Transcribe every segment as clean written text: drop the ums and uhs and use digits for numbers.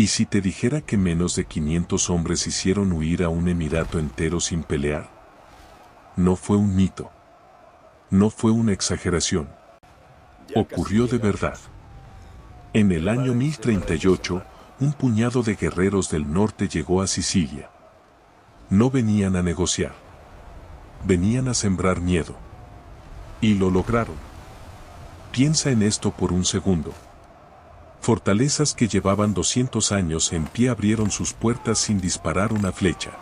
¿Y si te dijera que menos de 500 hombres hicieron huir a un emirato entero sin pelear? No fue un mito. No fue una exageración. Ocurrió de verdad. En el año 1038, un puñado de guerreros del norte llegó a Sicilia. No venían a negociar. Venían a sembrar miedo. Y lo lograron. Piensa en esto por un segundo. Fortalezas que llevaban 200 años en pie abrieron sus puertas sin disparar una flecha.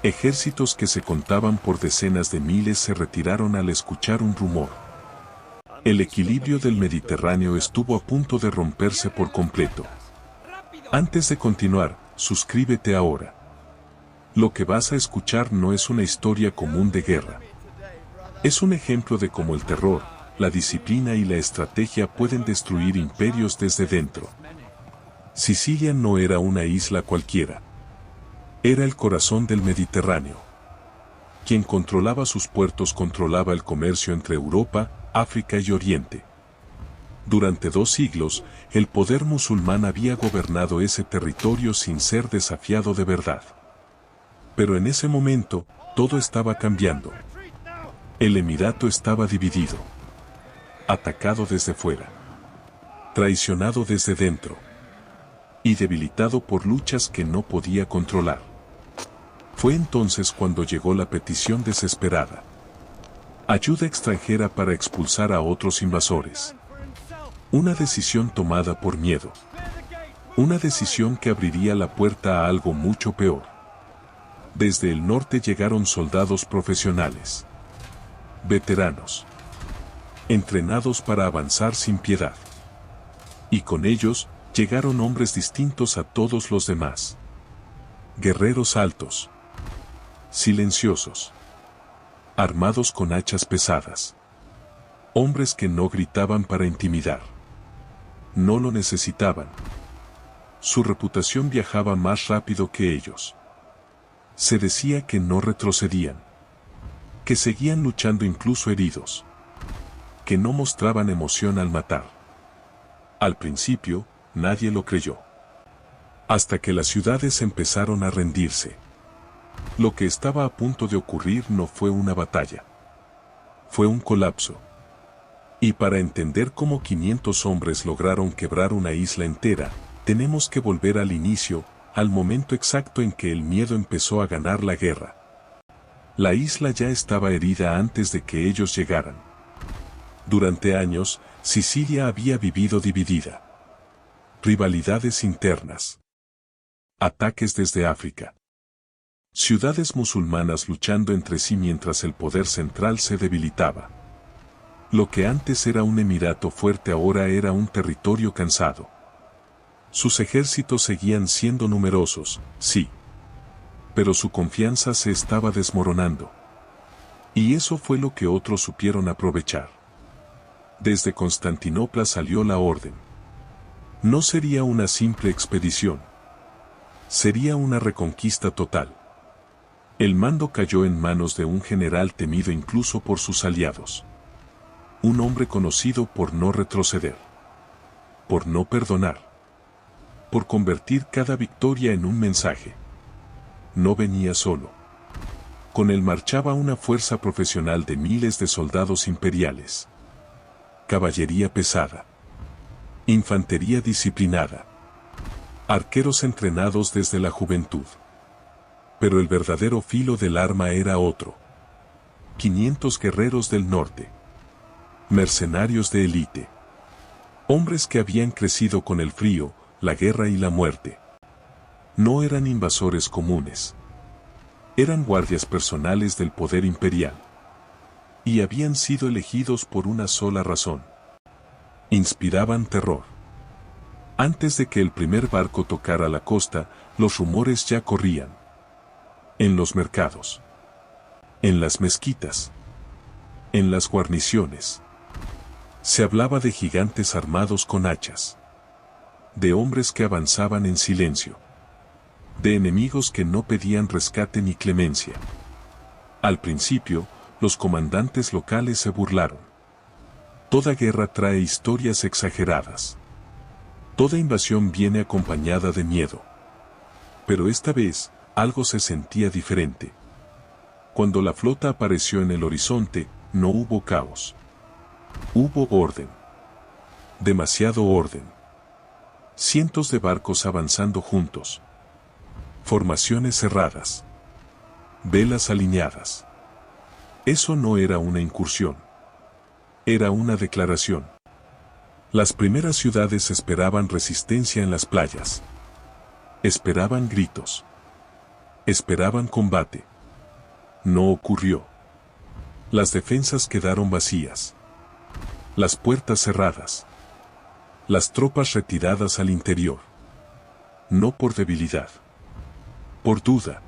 Ejércitos que se contaban por decenas de miles se retiraron al escuchar un rumor. El equilibrio del Mediterráneo estuvo a punto de romperse por completo. Antes de continuar, suscríbete ahora. Lo que vas a escuchar no es una historia común de guerra. Es un ejemplo de cómo el terror, la disciplina y la estrategia pueden destruir imperios desde dentro. Sicilia no era una isla cualquiera. Era el corazón del Mediterráneo. Quien controlaba sus puertos controlaba el comercio entre Europa, África y Oriente. Durante 2 siglos, el poder musulmán había gobernado ese territorio sin ser desafiado de verdad. Pero en ese momento, todo estaba cambiando. El emirato estaba dividido. Atacado desde fuera, traicionado desde dentro y debilitado por luchas que no podía controlar. Fue entonces cuando llegó la petición desesperada: ayuda extranjera para expulsar a otros invasores. Una decisión tomada por miedo. Una decisión que abriría la puerta a algo mucho peor. Desde el norte llegaron soldados profesionales, veteranos, entrenados para avanzar sin piedad. Y con ellos, llegaron hombres distintos a todos los demás. Guerreros altos, silenciosos, armados con hachas pesadas. Hombres que no gritaban para intimidar. No lo necesitaban. Su reputación viajaba más rápido que ellos. Se decía que no retrocedían, que seguían luchando incluso heridos, que no mostraban emoción al matar. Al principio, nadie lo creyó. Hasta que las ciudades empezaron a rendirse. Lo que estaba a punto de ocurrir no fue una batalla. Fue un colapso. Y para entender cómo 500 hombres lograron quebrar una isla entera, tenemos que volver al inicio, al momento exacto en que el miedo empezó a ganar la guerra. La isla ya estaba herida antes de que ellos llegaran. Durante años, Sicilia había vivido dividida. Rivalidades internas. Ataques desde África. Ciudades musulmanas luchando entre sí mientras el poder central se debilitaba. Lo que antes era un emirato fuerte ahora era un territorio cansado. Sus ejércitos seguían siendo numerosos, sí. Pero su confianza se estaba desmoronando. Y eso fue lo que otros supieron aprovechar. Desde Constantinopla salió la orden. No sería una simple expedición. Sería una reconquista total. El mando cayó en manos de un general temido incluso por sus aliados. Un hombre conocido por no retroceder. Por no perdonar. Por convertir cada victoria en un mensaje. No venía solo. Con él marchaba una fuerza profesional de miles de soldados imperiales. Caballería pesada. Infantería disciplinada. Arqueros entrenados desde la juventud. Pero el verdadero filo del arma era otro. 500 guerreros del norte. Mercenarios de élite. Hombres que habían crecido con el frío, la guerra y la muerte. No eran invasores comunes. Eran guardias personales del poder imperial. Y habían sido elegidos por una sola razón. Inspiraban terror. Antes de que el primer barco tocara la costa, los rumores ya corrían. En los mercados. En las mezquitas. En las guarniciones. Se hablaba de gigantes armados con hachas. De hombres que avanzaban en silencio. De enemigos que no pedían rescate ni clemencia. Al principio, los comandantes locales se burlaron. Toda guerra trae historias exageradas. Toda invasión viene acompañada de miedo. Pero esta vez, algo se sentía diferente. Cuando la flota apareció en el horizonte, no hubo caos. Hubo orden. Demasiado orden. Cientos de barcos avanzando juntos. Formaciones cerradas. Velas alineadas. Eso no era una incursión. Era una declaración. Las primeras ciudades esperaban resistencia en las playas. Esperaban gritos. Esperaban combate. No ocurrió. Las defensas quedaron vacías. Las puertas cerradas. Las tropas retiradas al interior. No por debilidad. Por duda.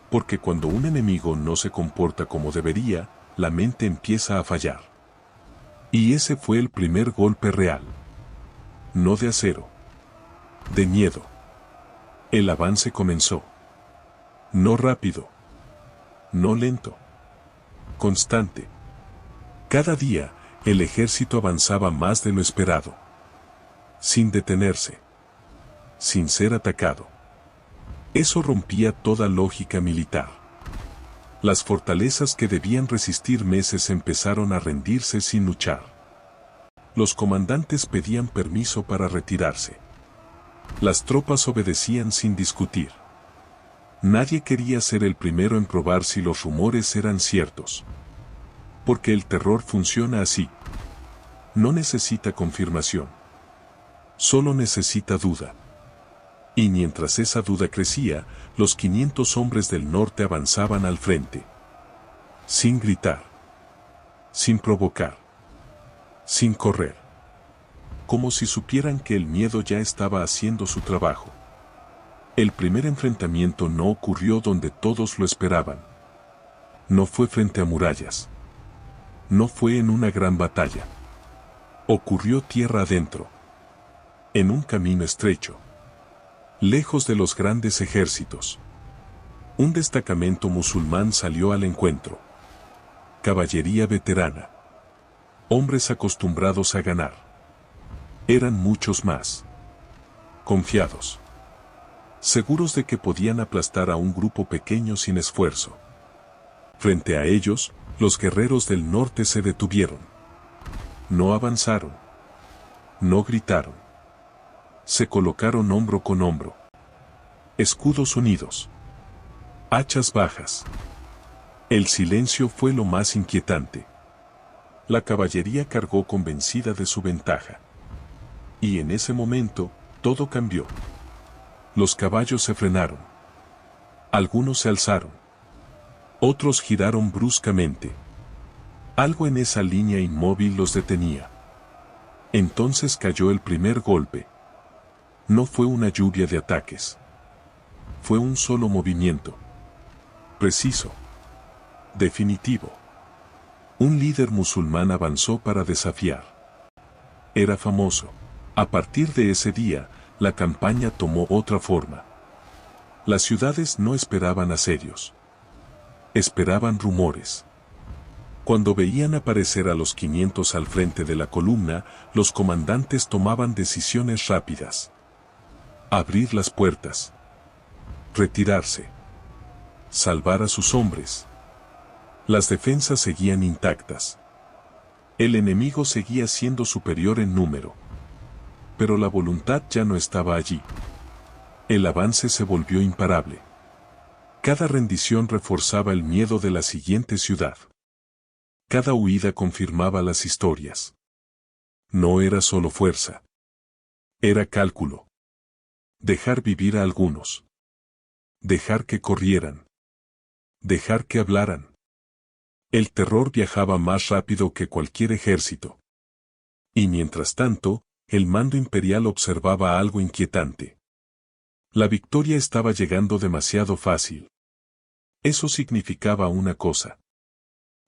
Porque cuando un enemigo no se comporta como debería, la mente empieza a fallar. Y ese fue el primer golpe real. No de acero. De miedo. El avance comenzó. No rápido. No lento. Constante. Cada día, el ejército avanzaba más de lo esperado. Sin detenerse. Sin ser atacado. Eso rompía toda lógica militar. Las fortalezas que debían resistir meses empezaron a rendirse sin luchar. Los comandantes pedían permiso para retirarse. Las tropas obedecían sin discutir. Nadie quería ser el primero en probar si los rumores eran ciertos. Porque el terror funciona así. No necesita confirmación. Solo necesita duda. Y mientras esa duda crecía, los 500 hombres del norte avanzaban al frente. Sin gritar. Sin provocar. Sin correr. Como si supieran que el miedo ya estaba haciendo su trabajo. El primer enfrentamiento no ocurrió donde todos lo esperaban. No fue frente a murallas. No fue en una gran batalla. Ocurrió tierra adentro. En un camino estrecho. Lejos de los grandes ejércitos. Un destacamento musulmán salió al encuentro. Caballería veterana. Hombres acostumbrados a ganar. Eran muchos más. Confiados. Seguros de que podían aplastar a un grupo pequeño sin esfuerzo. Frente a ellos, los guerreros del norte se detuvieron. No avanzaron. No gritaron. Se colocaron hombro con hombro. Escudos unidos. Hachas bajas. El silencio fue lo más inquietante. La caballería cargó convencida de su ventaja. Y en ese momento, todo cambió. Los caballos se frenaron. Algunos se alzaron. Otros giraron bruscamente. Algo en esa línea inmóvil los detenía. Entonces cayó el primer golpe. No fue una lluvia de ataques. Fue un solo movimiento. Preciso. Definitivo. Un líder musulmán avanzó para desafiar. Era famoso. A partir de ese día, la campaña tomó otra forma. Las ciudades no esperaban asedios. Esperaban rumores. Cuando veían aparecer a los 500 al frente de la columna, los comandantes tomaban decisiones rápidas. Abrir las puertas. Retirarse. Salvar a sus hombres. Las defensas seguían intactas. El enemigo seguía siendo superior en número. Pero la voluntad ya no estaba allí. El avance se volvió imparable. Cada rendición reforzaba el miedo de la siguiente ciudad. Cada huida confirmaba las historias. No era solo fuerza. Era cálculo. Dejar vivir a algunos. Dejar que corrieran. Dejar que hablaran. El terror viajaba más rápido que cualquier ejército. Y mientras tanto, el mando imperial observaba algo inquietante. La victoria estaba llegando demasiado fácil. Eso significaba una cosa.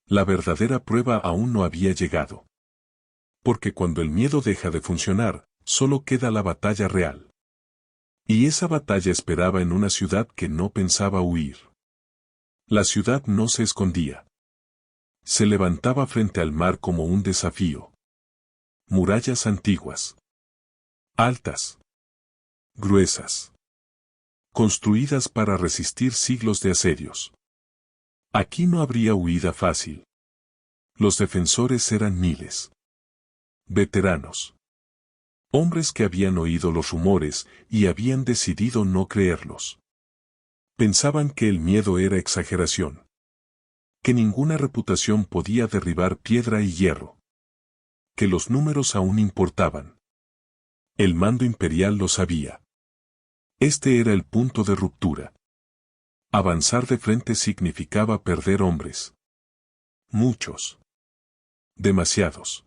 La verdadera prueba aún no había llegado. Porque cuando el miedo deja de funcionar, solo queda la batalla real. Y esa batalla esperaba en una ciudad que no pensaba huir. La ciudad no se escondía. Se levantaba frente al mar como un desafío. Murallas antiguas. Altas. Gruesas. Construidas para resistir siglos de asedios. Aquí no habría huida fácil. Los defensores eran miles. Veteranos. Hombres que habían oído los rumores y habían decidido no creerlos. Pensaban que el miedo era exageración. Que ninguna reputación podía derribar piedra y hierro. Que los números aún importaban. El mando imperial lo sabía. Este era el punto de ruptura. Avanzar de frente significaba perder hombres. Muchos. Demasiados.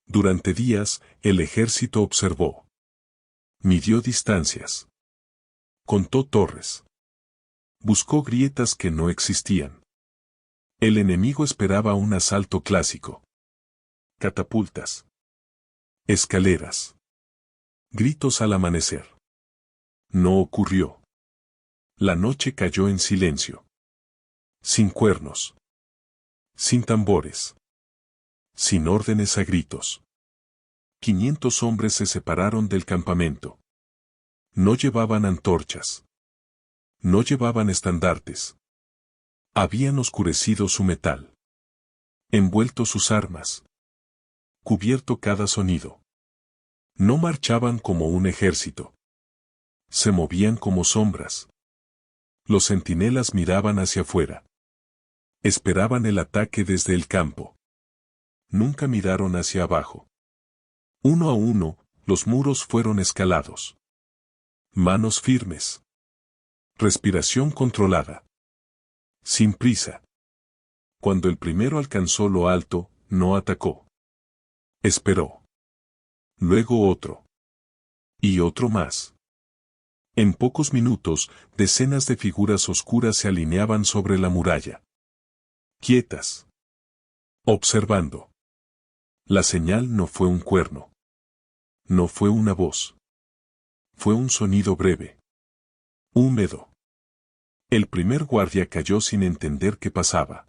Durante días, el ejército observó. Midió distancias. Contó torres. Buscó grietas que no existían. El enemigo esperaba un asalto clásico. Catapultas. Escaleras. Gritos al amanecer. No ocurrió. La noche cayó en silencio. Sin cuernos. Sin tambores. Sin órdenes a gritos. 500 hombres se separaron del campamento. No llevaban antorchas. No llevaban estandartes. Habían oscurecido su metal. Envuelto sus armas. Cubierto cada sonido. No marchaban como un ejército. Se movían como sombras. Los centinelas miraban hacia afuera. Esperaban el ataque desde el campo. Nunca miraron hacia abajo. Uno a uno, los muros fueron escalados. Manos firmes. Respiración controlada. Sin prisa. Cuando el primero alcanzó lo alto, no atacó. Esperó. Luego otro. Y otro más. En pocos minutos, decenas de figuras oscuras se alineaban sobre la muralla. Quietas. Observando. La señal no fue un cuerno. No fue una voz. Fue un sonido breve. Húmedo. El primer guardia cayó sin entender qué pasaba.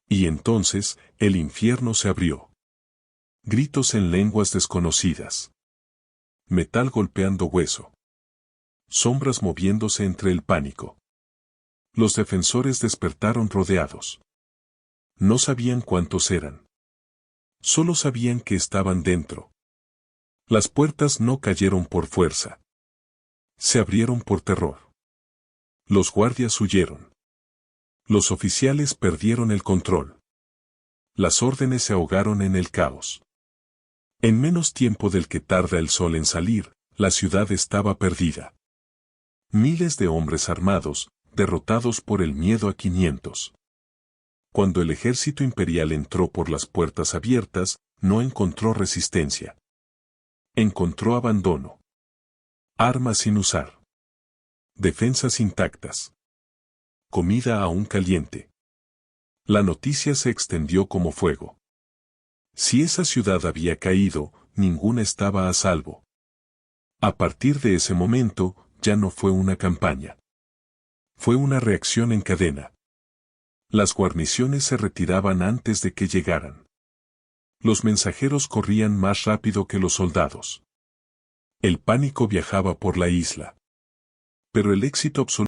Y entonces, el infierno se abrió. Gritos en lenguas desconocidas. Metal golpeando hueso. Sombras moviéndose entre el pánico. Los defensores despertaron rodeados. No sabían cuántos eran. Solo sabían que estaban dentro. Las puertas no cayeron por fuerza. Se abrieron por terror. Los guardias huyeron. Los oficiales perdieron el control. Las órdenes se ahogaron en el caos. En menos tiempo del que tarda el sol en salir, la ciudad estaba perdida. Miles de hombres armados, derrotados por el miedo a 500. Cuando el ejército imperial entró por las puertas abiertas, no encontró resistencia. Encontró abandono. Armas sin usar. Defensas intactas. Comida aún caliente. La noticia se extendió como fuego. Si esa ciudad había caído, ninguna estaba a salvo. A partir de ese momento, ya no fue una campaña. Fue una reacción en cadena. Las guarniciones se retiraban antes de que llegaran. Los mensajeros corrían más rápido que los soldados. El pánico viajaba por la isla. Pero el éxito absoluto